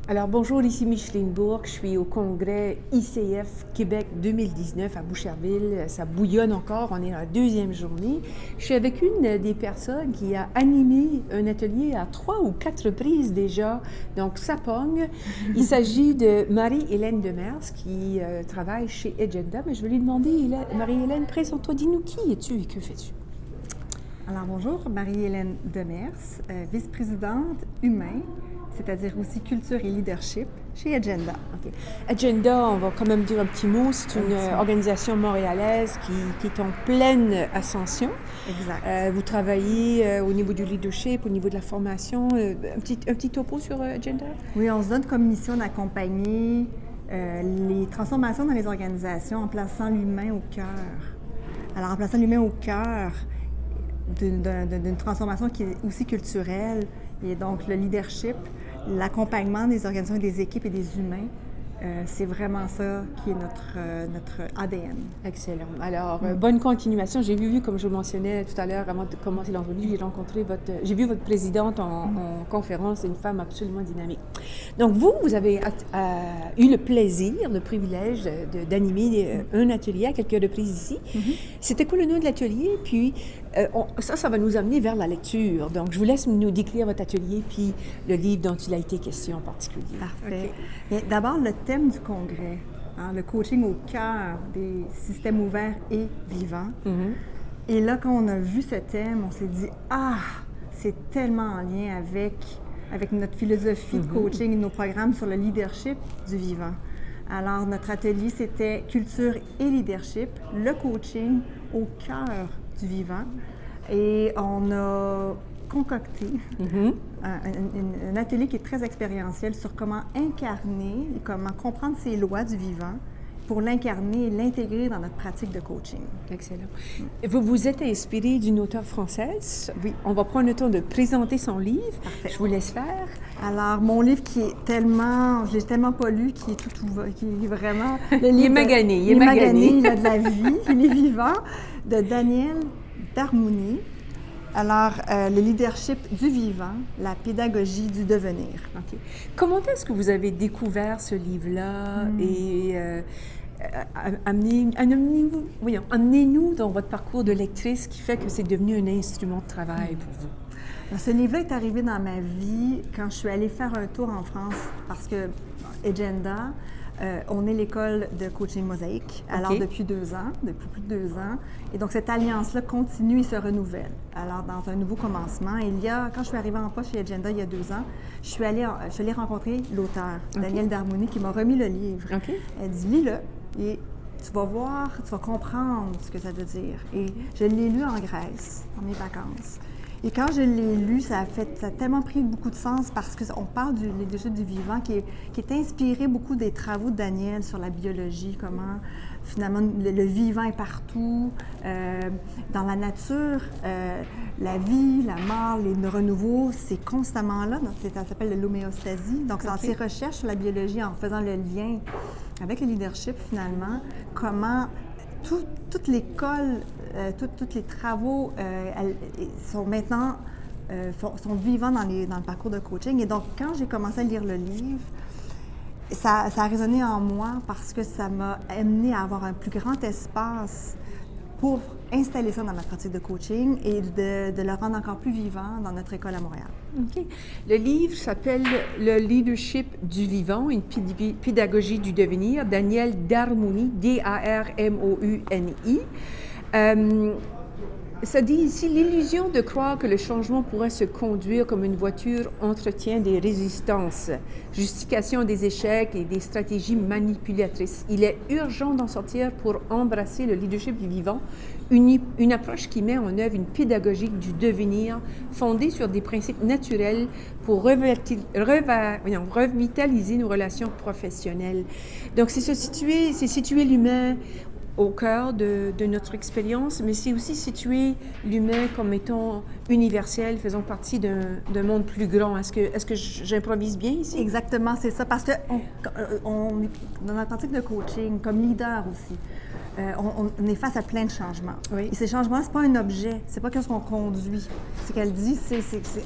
Alors bonjour, ici Micheline Bourque, je suis au congrès ICF Québec 2019 à Boucherville. Ça bouillonne encore, on est à la deuxième journée. Je suis avec une des personnes qui a animé un atelier à 3 ou 4 reprises déjà, donc ça pogne. Il s'agit de Marie-Hélène Demers qui travaille chez Agenda, mais je vais lui demander, Marie-Hélène, présente-toi, dis-nous qui es-tu et que fais-tu? Alors bonjour, Marie-Hélène Demers, vice-présidente humain, c'est-à-dire aussi culture et leadership chez Agenda. Okay. Agenda, on va quand même dire un petit mot, c'est une organisation montréalaise qui est en pleine ascension. Exact. Vous travaillez au niveau du leadership, au niveau de la formation. Un petit topo sur Agenda? Oui, on se donne comme mission d'accompagner les transformations dans les organisations en plaçant l'humain au cœur. Alors, en plaçant l'humain au cœur d'une transformation qui est aussi culturelle, et donc le leadership, l'accompagnement des organisations, des équipes et des humains, c'est vraiment ça qui est notre ADN. Excellent. Alors, bonne continuation. J'ai vu, comme je le mentionnais tout à l'heure, avant de commencer l'entrevue, j'ai vu votre présidente en conférence, c'est une femme absolument dynamique. Donc, vous avez eu le plaisir, le privilège d'animer un atelier à quelques reprises ici. C'était quoi le nom de l'atelier? Puis, ça va nous amener vers la lecture. Donc, je vous laisse nous décrire votre atelier, puis le livre dont il a été question en particulier. Parfait. Okay. D'abord, le thème du congrès, le coaching au cœur des systèmes ouverts et vivants. Et là, quand on a vu ce thème, on s'est dit, c'est tellement en lien avec notre philosophie de coaching et nos programmes sur le leadership du vivant. Alors, notre atelier, c'était culture et leadership, le coaching au cœur du vivant. Et on a concocté un atelier qui est très expérientiel sur comment incarner et comment comprendre ces lois du vivant pour l'incarner et l'intégrer dans notre pratique de coaching. Excellent. Vous vous êtes inspiré d'une auteure française. Oui. On va prendre le temps de présenter son livre. Parfait. Je vous laisse faire. Alors, mon livre qui est tellement, je l'ai tellement pas lu, qui est qui est vraiment... Il est magané, il a de la vie, il est vivant, de Daniel Darmouni. Alors, le leadership du vivant, la pédagogie du devenir. Okay. Comment est-ce que vous avez découvert ce livre-là et amenez-nous dans votre parcours de lectrice qui fait que c'est devenu un instrument de travail pour vous? Alors, ce livre-là est arrivé dans ma vie quand je suis allée faire un tour en France parce que Agenda, on est l'école de coaching Mosaïque, alors depuis plus de 2 ans. Et donc, cette alliance-là continue et se renouvelle. Alors, dans un nouveau commencement, quand je suis arrivée en poste chez Agenda il y a 2 ans, je suis allée rencontrer l'auteur, Daniel Darmouni, qui m'a remis le livre. Elle dit, lis-le et tu vas voir, tu vas comprendre ce que ça veut dire. Et je l'ai lu en Grèce, dans mes vacances. Et quand je l'ai lu, ça a tellement pris beaucoup de sens parce qu'on parle du leadership du vivant qui est inspiré beaucoup des travaux de Daniel sur la biologie, comment finalement le vivant est partout. Dans la nature, la vie, la mort, les renouveaux, c'est constamment là. Ça s'appelle l'homéostasie. Donc, dans ses recherches sur la biologie, en faisant le lien avec le leadership, finalement, comment toute l'école, tous les travaux sont maintenant sont vivants dans le parcours de coaching. Et donc, quand j'ai commencé à lire le livre, ça a résonné en moi parce que ça m'a amené à avoir un plus grand espace pour installer ça dans ma pratique de coaching et de le rendre encore plus vivant dans notre école à Montréal. OK. Le livre s'appelle « Le leadership du vivant, une pédagogie du devenir », Daniel Darmouni, D-A-R-M-O-U-N-I. Ça dit ici, l'illusion de croire que le changement pourrait se conduire comme une voiture entretient des résistances, justification des échecs et des stratégies manipulatrices. Il est urgent d'en sortir pour embrasser le leadership du vivant, une approche qui met en œuvre une pédagogie du devenir fondée sur des principes naturels pour revitaliser nos relations professionnelles. Donc, c'est situer l'humain au cœur de notre expérience, mais c'est aussi situer l'humain comme étant universel, faisant partie d'un monde plus grand. Est-ce que j'improvise bien ici? Exactement, c'est ça. Parce que dans la pratique de coaching, comme leader aussi, on est face à plein de changements. Oui. Et ces changements, c'est pas un objet, c'est pas qu'est-ce qu'on conduit. Ce qu'elle dit, c'est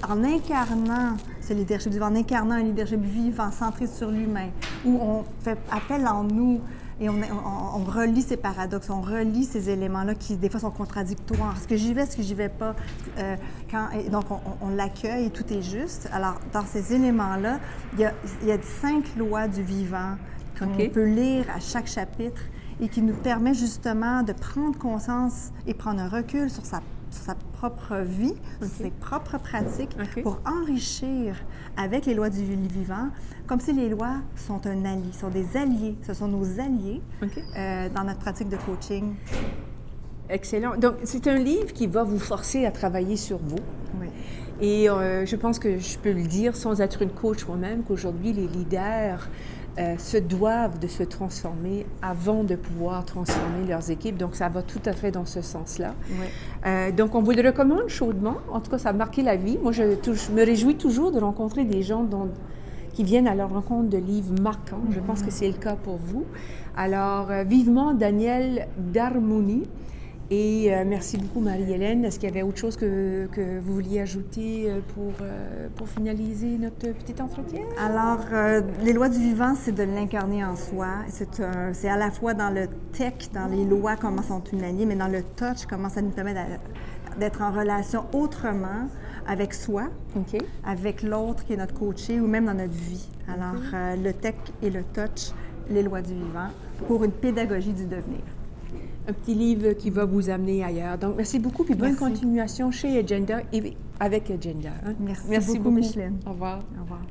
en incarnant ce leadership vivant, en incarnant un leadership vivant, centré sur l'humain, où on fait appel en nous et on relie ces paradoxes, on relie ces éléments-là qui, des fois, sont contradictoires. Est-ce que j'y vais, est-ce que j'y vais pas? Donc, on l'accueille et tout est juste. Alors, dans ces éléments-là, il y a 5 lois du vivant qu'on peut lire à chaque chapitre et qui nous permet justement de prendre conscience et prendre un recul sur sa propre vie, sur ses propres pratiques, pour enrichir avec les lois du vivant, comme si les lois sont un allié, sont des alliés, ce sont nos alliés dans notre pratique de coaching. Excellent. Donc, c'est un livre qui va vous forcer à travailler sur vous. Oui. Et je pense que je peux le dire sans être une coach moi-même, qu'aujourd'hui, les leaders se doivent de se transformer avant de pouvoir transformer leurs équipes. Donc, ça va tout à fait dans ce sens-là. Oui. Donc, on vous le recommande chaudement. En tout cas, ça a marqué la vie. Moi, je me réjouis toujours de rencontrer des gens qui viennent à leur rencontre de livres marquants. Je pense que c'est le cas pour vous. Alors, vivement, Danielle Darmouni. Et merci beaucoup, Marie-Hélène. Est-ce qu'il y avait autre chose que vous vouliez ajouter pour finaliser notre petit entretien? Alors, les lois du vivant, c'est de l'incarner en soi. C'est à la fois dans le tech, dans les lois, comment sont une alliée, mais dans le touch, comment ça nous permet d'être en relation autrement avec soi, avec l'autre qui est notre coaché ou même dans notre vie. Alors, le tech et le touch, les lois du vivant, pour une pédagogie du devenir. Un petit livre qui va vous amener ailleurs. Donc, merci beaucoup, puis bonne continuation chez Agenda et avec Agenda. Merci beaucoup, Micheline. Au revoir. Au revoir.